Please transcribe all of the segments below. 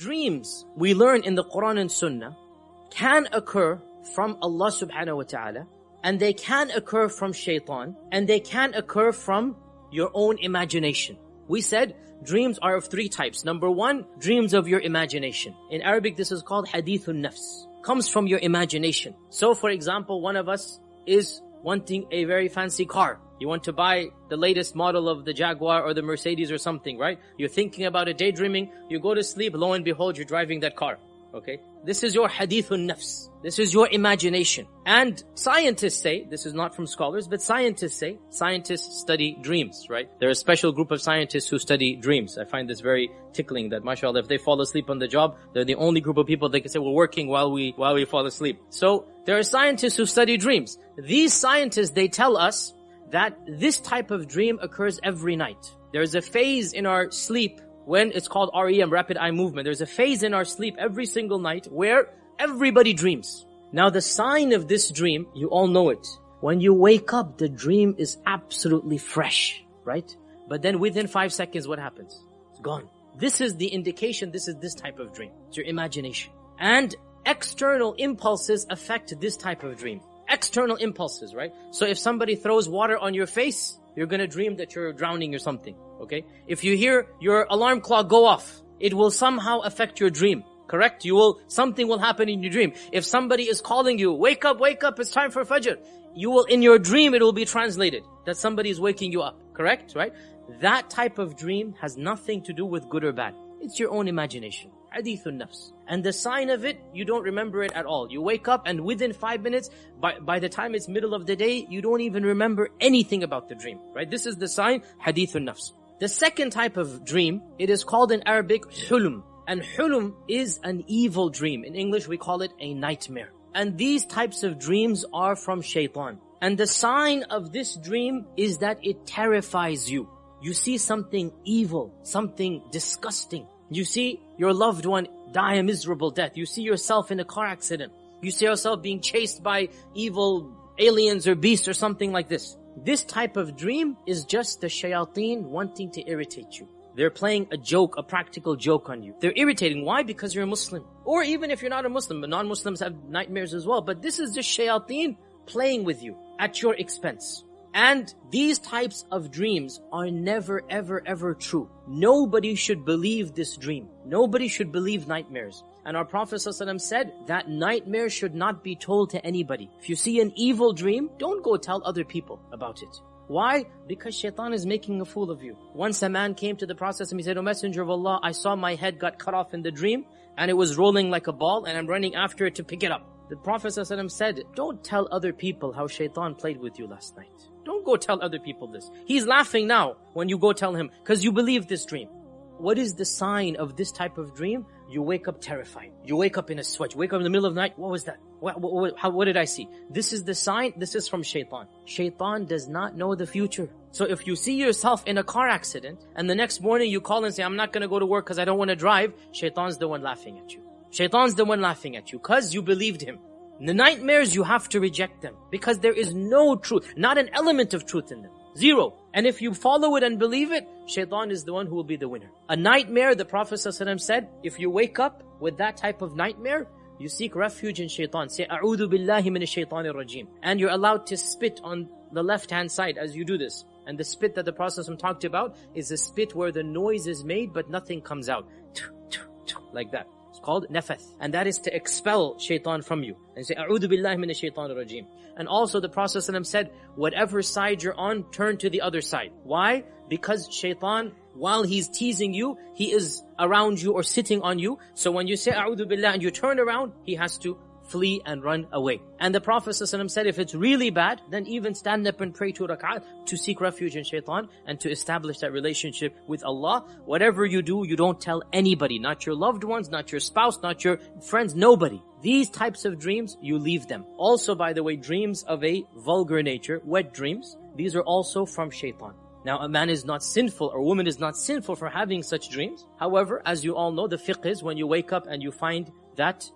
dreams we learn in the Quran and Sunnah can occur from Allah subhanahu wa ta'ala, and they can occur from shaitan, and they can occur from your own imagination. We said dreams are of three types. Number one, dreams of your imagination. In Arabic, this is called hadithun nafs. Comes from your imagination. So for example, one of us is wanting a very fancy car. You want to buy the latest model of the Jaguar or the Mercedes or something, right? You're thinking about it, daydreaming. You go to sleep, lo and behold, you're driving that car. Okay? This is your hadithun nafs. This is your imagination. And scientists say, this is not from scholars, but scientists say, scientists study dreams, right? There are a special group of scientists who study dreams. I find this very tickling that, mashallah, if they fall asleep on the job, they're the only group of people they can say, we're working while we fall asleep. So, there are scientists who study dreams. These scientists, they tell us that this type of dream occurs every night. There's a phase in our sleep when it's called REM, rapid eye movement. There's a phase in our sleep every single night where everybody dreams. Now the sign of this dream, you all know it. When you wake up, the dream is absolutely fresh, right? But then within 5 seconds, what happens? It's gone. This is the indication, this is this type of dream. It's your imagination. And external impulses affect this type of dream. External impulses, right? So if somebody throws water on your face, you're gonna dream that you're drowning or something, okay? If you hear your alarm clock go off, it will somehow affect your dream, correct? Something will happen in your dream. If somebody is calling you, wake up, it's time for Fajr, in your dream, it will be translated that somebody is waking you up, correct, right? That type of dream has nothing to do with good or bad. It's your own imagination. Hadithun nafs. And the sign of it, you don't remember it at all. You wake up and within 5 minutes, by the time it's middle of the day, you don't even remember anything about the dream, right? This is the sign, hadithun nafs. The second type of dream, it is called in Arabic, hulum. And hulum is an evil dream. In English, we call it a nightmare. And these types of dreams are from shaitan. And the sign of this dream is that it terrifies you. You see something evil, something disgusting. You see your loved one die a miserable death. You see yourself in a car accident. You see yourself being chased by evil aliens or beasts or something like this. This type of dream is just the shayateen wanting to irritate you. They're playing a joke, a practical joke on you. They're irritating. Why? Because you're a Muslim. Or even if you're not a Muslim, but non-Muslims have nightmares as well. But this is just shayateen playing with you at your expense. And these types of dreams are never, ever, ever true. Nobody should believe this dream. Nobody should believe nightmares. And our Prophet ﷺ said that nightmare should not be told to anybody. If you see an evil dream, don't go tell other people about it. Why? Because shaitan is making a fool of you. Once a man came to the Prophet and he said, "O Messenger of Allah, I saw my head got cut off in the dream and it was rolling like a ball and I'm running after it to pick it up." The Prophet ﷺ said, "Don't tell other people how shaitan played with you last night. Don't go tell other people this. He's laughing now when you go tell him because you believe this dream." What is the sign of this type of dream? You wake up terrified. You wake up in a sweat. You wake up in the middle of the night. What was that? What did I see? This is the sign. This is from shaitan. Shaitan does not know the future. So if you see yourself in a car accident and the next morning you call and say, "I'm not going to go to work because I don't want to drive," shaitan's the one laughing at you. Shaitan's the one laughing at you because you believed him. The nightmares, you have to reject them because there is no truth, not an element of truth in them. Zero. And if you follow it and believe it, shaitan is the one who will be the winner. A nightmare, the Prophet ﷺ said, if you wake up with that type of nightmare, you seek refuge in shaitan. Say, "A'udhu billahi minash shaitanir rajim." And you're allowed to spit on the left-hand side as you do this. And the spit that the Prophet ﷺ talked about is a spit where the noise is made but nothing comes out. Like that. It's called nafath. And that is to expel shaitan from you. And say, "A'udhu billahi minash shaitanir rajim." And also the Prophet ﷺ said, whatever side you're on, turn to the other side. Why? Because shaitan, while he's teasing you, he is around you or sitting on you. So when you say, "A'udhu billah," and you turn around, he has to flee and run away. And the Prophet ﷺ said, if it's really bad, then even stand up and pray 2 rak'at to seek refuge in shaitan and to establish that relationship with Allah. Whatever you do, you don't tell anybody, not your loved ones, not your spouse, not your friends, nobody. These types of dreams, you leave them. Also, by the way, dreams of a vulgar nature, wet dreams, these are also from shaitan. Now, a man is not sinful or a woman is not sinful for having such dreams. However, as you all know, the fiqh is when you wake up and you find that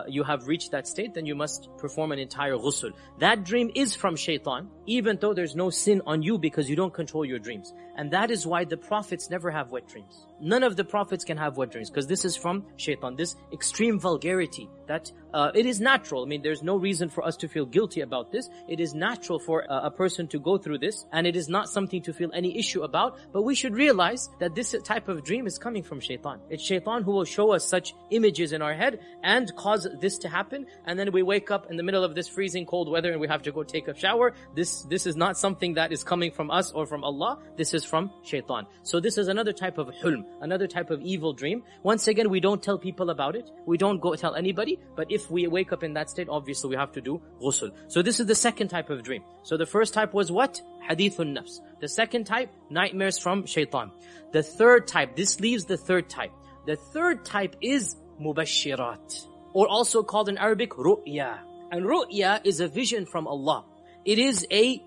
you have reached that state, then you must perform an entire ghusl. That dream is from shaitan, even though there's no sin on you because you don't control your dreams. And that is why the prophets never have wet dreams. None of the prophets can have wet dreams because this is from shaitan. This extreme vulgarity that it is natural. I mean, there's no reason for us to feel guilty about this. It is natural for a person to go through this, and it is not something to feel any issue about. But we should realize that this type of dream is coming from shaitan. It's shaitan who will show us such images in our head and cause this to happen. And then we wake up in the middle of this freezing cold weather and we have to go take a shower. This is not something that is coming from us or from Allah. This is from shaitan. So this is another type of hulm, another type of evil dream. Once again, we don't tell people about it. We don't go tell anybody. But if we wake up in that state, obviously we have to do ghusl. So this is the second type of dream. So the first type was what? Hadithun nafs. The second type, nightmares from shaitan. The third type, this leaves the third type. The third type is mubashirat, or also called in Arabic ruqya. And ruqya is a vision from Allah. It is a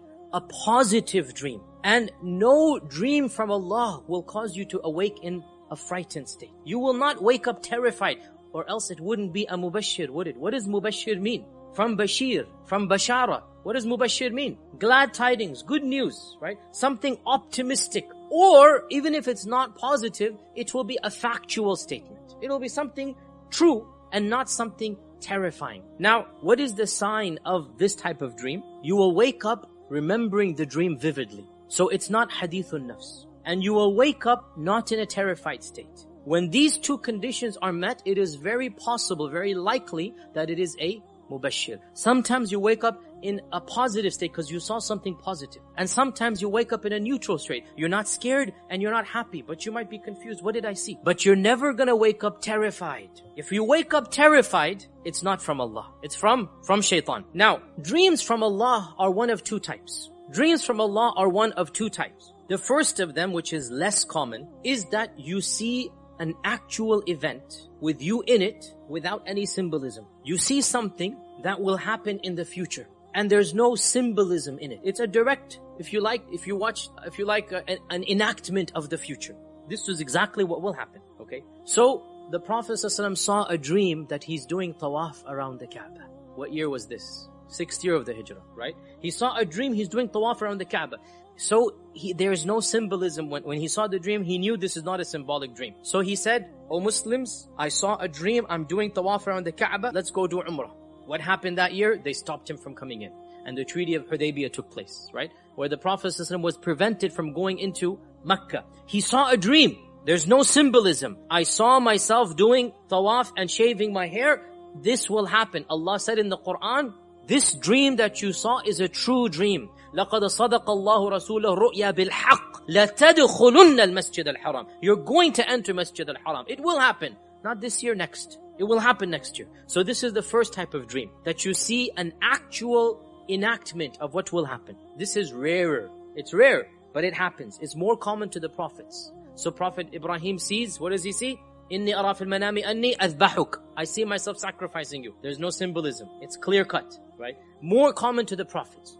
positive dream. And no dream from Allah will cause you to awake in a frightened state. You will not wake up terrified, or else it wouldn't be a mubashir, would it? What does mubashir mean? From bashir, from bashara. What does mubashir mean? Glad tidings, good news, right? Something optimistic. Or even if it's not positive, it will be a factual statement. It will be something true and not something terrifying. Now, what is the sign of this type of dream? You will wake up remembering the dream vividly. So it's not hadithun nafs. And you will wake up not in a terrified state. When these two conditions are met, it is very possible, very likely that it is a mubashir. Sometimes you wake up in a positive state because you saw something positive. And sometimes you wake up in a neutral state. You're not scared and you're not happy, but you might be confused. What did I see? But you're never gonna wake up terrified. If you wake up terrified, it's not from Allah. It's from shaitan. Now, dreams from Allah are one of two types. Dreams from Allah are one of two types. The first of them, which is less common, is that you see an actual event with you in it without any symbolism. You see something that will happen in the future and there's no symbolism in it. It's a direct, an enactment of the future. This is exactly what will happen, okay? So the Prophet ﷺ saw a dream that he's doing tawaf around the Kaaba. What year was this? 6th year of the Hijrah, right? He saw a dream, he's doing tawaf around the Kaaba. So there is no symbolism. When he saw the dream, he knew this is not a symbolic dream. So he said, "O Muslims, I saw a dream, I'm doing tawaf around the Kaaba, let's go do Umrah." What happened that year? They stopped him from coming in. And the Treaty of Hudaybiyah took place, right? Where the Prophet ﷺ was prevented from going into Mecca. He saw a dream. There's no symbolism. I saw myself doing tawaf and shaving my hair. This will happen. Allah said in the Quran, this dream that you saw is a true dream. لَقَدْ صَدَقَ اللَّهُ رَسُولَهُ رُؤْيَا بِالْحَقِّ لَتَدْخُلُنَّ الْمَسْجِدَ الْحَرَامِ. You're going to enter Masjid al-Haram. It will happen. Not this year, next. It will happen next year. So this is the first type of dream. That you see an actual enactment of what will happen. This is rarer. It's rare, but it happens. It's more common to the prophets. So Prophet Ibrahim sees, what does he see? إِنِّي أَرَى فِي الْمَنَامِ أَنِّي أَذْبَحُكَ. I see myself sacrificing you. There's no symbolism. It's clear cut, right? More common to the prophets.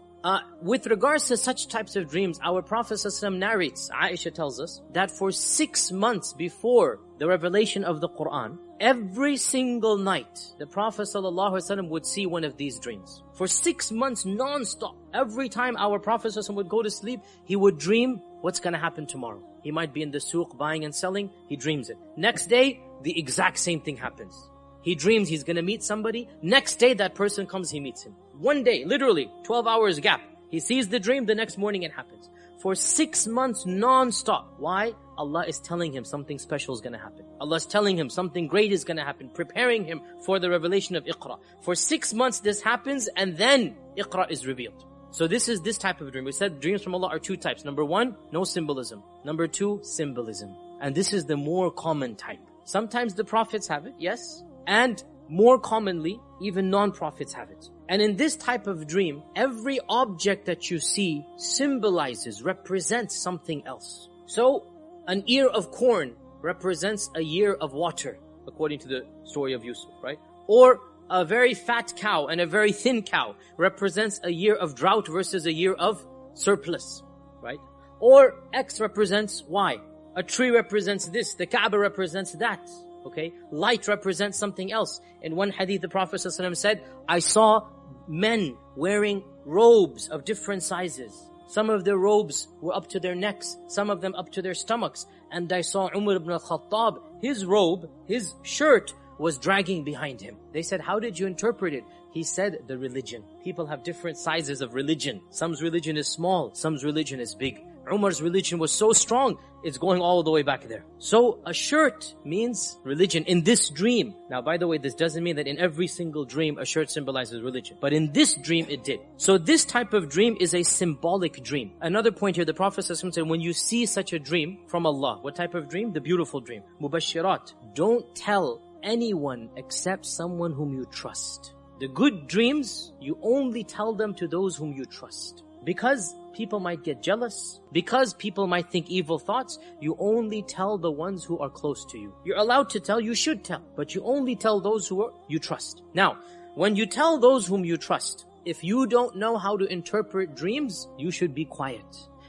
With regards to such types of dreams, our Prophet ﷺ narrates, Aisha tells us, that for 6 months before the revelation of the Quran, every single night, the Prophet ﷺ would see one of these dreams. For 6 months non-stop. Every time our Prophet ﷺ would go to sleep, he would dream what's going to happen tomorrow. He might be in the souk buying and selling, he dreams it. Next day, the exact same thing happens. He dreams he's going to meet somebody. Next day, that person comes, he meets him. One day, literally, 12 hours gap. He sees the dream, the next morning it happens. For 6 months non-stop. Why? Allah is telling him something special is going to happen. Allah is telling him something great is going to happen, preparing him for the revelation of Iqra. For 6 months this happens, and then Iqra is revealed. So this is this type of dream. We said dreams from Allah are two types. Number one, no symbolism. Number two, symbolism. And this is the more common type. Sometimes the prophets have it, yes. And more commonly, even non-prophets have it. And in this type of dream, every object that you see symbolizes, represents something else. So, an ear of corn represents a year of water, according to the story of Yusuf, right? Or a very fat cow and a very thin cow represents a year of drought versus a year of surplus, right? Or X represents Y. A tree represents this, the Kaaba represents that. Okay? Light represents something else. In one hadith, the Prophet ﷺ said, I saw men wearing robes of different sizes. Some of their robes were up to their necks, some of them up to their stomachs. And I saw Umar ibn al-Khattab, his robe, his shirt was dragging behind him. They said, how did you interpret it? He said, the religion. People have different sizes of religion. Some's religion is small, some's religion is big. Umar's religion was so strong, it's going all the way back there. So a shirt means religion in this dream. Now, by the way, this doesn't mean that in every single dream a shirt symbolizes religion. But in this dream it did. So this type of dream is a symbolic dream. Another point here, the Prophet ﷺ said, when you see such a dream from Allah, what type of dream? The beautiful dream. Mubashirat. Don't tell anyone except someone whom you trust. The good dreams, you only tell them to those whom you trust. Because people might get jealous, because people might think evil thoughts, you only tell the ones who are close to you. You're allowed to tell, you should tell, but you only tell those who you trust. Now, when you tell those whom you trust, if you don't know how to interpret dreams, you should be quiet.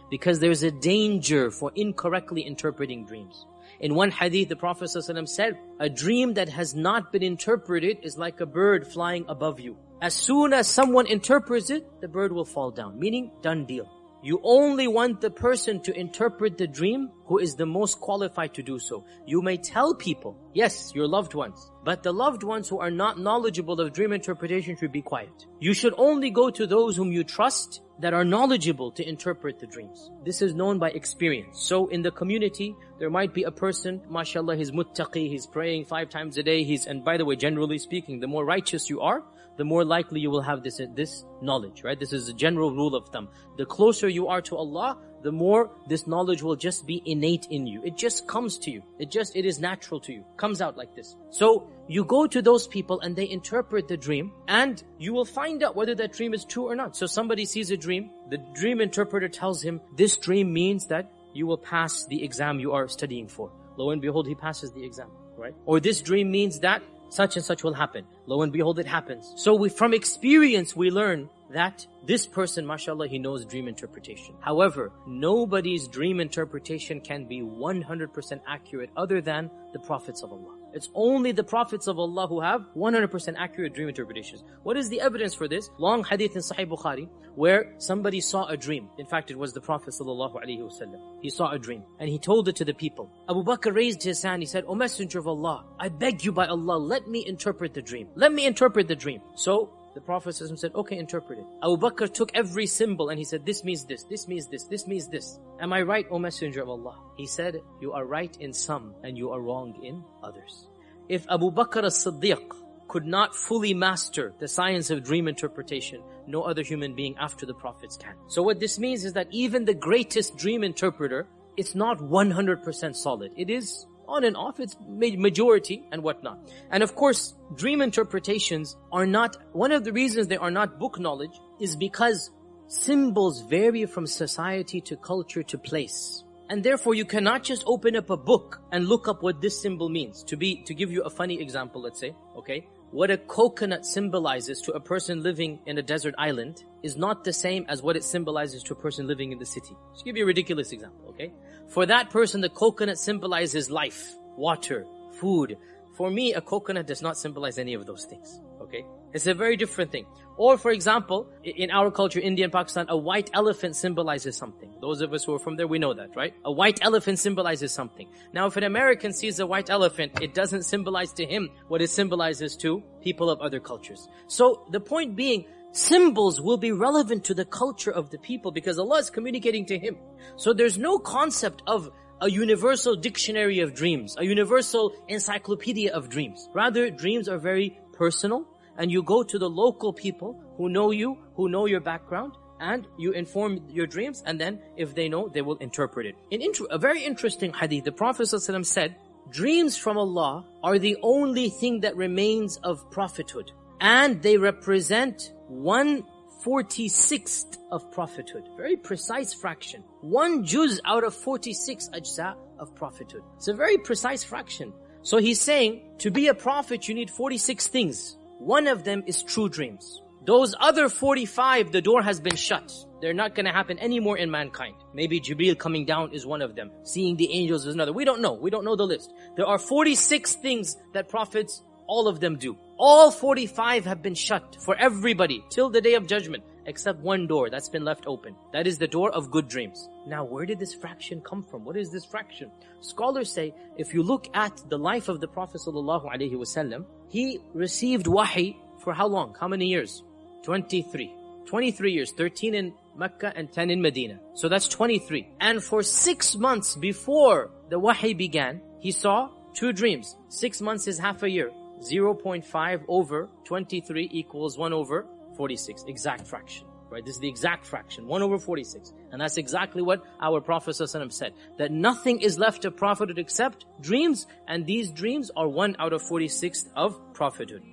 Because there's a danger for incorrectly interpreting dreams. In one hadith, the Prophet ﷺ said, a dream that has not been interpreted is like a bird flying above you. As soon as someone interprets it, the bird will fall down. Meaning, done deal. You only want the person to interpret the dream who is the most qualified to do so. You may tell people, yes, your loved ones, but the loved ones who are not knowledgeable of dream interpretation should be quiet. You should only go to those whom you trust that are knowledgeable to interpret the dreams. This is known by experience. So in the community, there might be a person, mashallah, he's muttaqi, he's praying 5 times a day, and by the way, generally speaking, the more righteous you are, the more likely you will have this knowledge, right? This is a general rule of thumb. The closer you are to Allah, the more this knowledge will just be innate in you. It just comes to you. It is natural to you. Comes out like this. So you go to those people and they interpret the dream, and you will find out whether that dream is true or not. So somebody sees a dream, the dream interpreter tells him, this dream means that you will pass the exam you are studying for. Lo and behold, he passes the exam, right? Or this dream means that such and such will happen. Lo and behold, it happens. So from experience, we learn that this person, mashallah, he knows dream interpretation. However, nobody's dream interpretation can be 100% accurate other than the prophets of Allah. It's only the prophets of Allah who have 100% accurate dream interpretations. What is the evidence for this? Long hadith in Sahih Bukhari, where somebody saw a dream. In fact, it was the Prophet ﷺ. He saw a dream, and he told it to the people. Abu Bakr raised his hand, he said, O Messenger of Allah, I beg you by Allah, let me interpret the dream. Let me interpret the dream. So, the Prophet said, okay, interpret it. Abu Bakr took every symbol and he said, this means this, this means this, this means this. Am I right, O Messenger of Allah? He said, you are right in some and you are wrong in others. If Abu Bakr as-Siddiq could not fully master the science of dream interpretation, no other human being after the prophets can. So what this means is that even the greatest dream interpreter, it's not 100% solid. It is on and off, it's majority and whatnot. And of course, dream interpretations are not, one of the reasons they are not book knowledge is because symbols vary from society to culture to place. And therefore you cannot just open up a book and look up what this symbol means. To give you a funny example, let's say, okay? What a coconut symbolizes to a person living in a desert island is not the same as what it symbolizes to a person living in the city. Just give you a ridiculous example, okay? For that person, the coconut symbolizes life, water, food. For me, a coconut does not symbolize any of those things, okay? It's a very different thing. Or for example, in our culture, India and Pakistan, a white elephant symbolizes something. Those of us who are from there, we know that, right? A white elephant symbolizes something. Now, if an American sees a white elephant, it doesn't symbolize to him what it symbolizes to people of other cultures. So the point being, symbols will be relevant to the culture of the people because Allah is communicating to him. So there's no concept of a universal dictionary of dreams, a universal encyclopedia of dreams. Rather, dreams are very personal, and you go to the local people who know you, who know your background, and you inform your dreams, and then if they know, they will interpret it. In a very interesting hadith, the Prophet ﷺ said, dreams from Allah are the only thing that remains of prophethood, and they represent 1/46th of prophethood. Very precise fraction. 1 juz out of 46 ajza of prophethood. It's a very precise fraction. So he's saying, to be a prophet, you need 46 things. One of them is true dreams. Those other 45, the door has been shut. They're not going to happen anymore in mankind. Maybe Jibreel coming down is one of them. Seeing the angels is another. We don't know. We don't know the list. There are 46 things that prophets, all of them do. All 45 have been shut for everybody till the day of judgment, except one door that's been left open. That is the door of good dreams. Now, where did this fraction come from? What is this fraction? Scholars say, if you look at the life of the Prophet ﷺ, he received wahi for how long? How many years? 23. 23 years, 13 in Mecca and 10 in Medina. So that's 23. And for 6 months before the wahi began, he saw 2 dreams. 6 months is half a year. 0.5 over 23 equals 1 over 46. Exact fraction. Right? This is the exact fraction. 1 over 46. And that's exactly what our Prophet ﷺ said. That nothing is left of prophethood except dreams. And these dreams are 1 out of 46 of prophethood.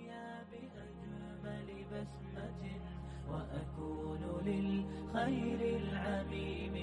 خير العميم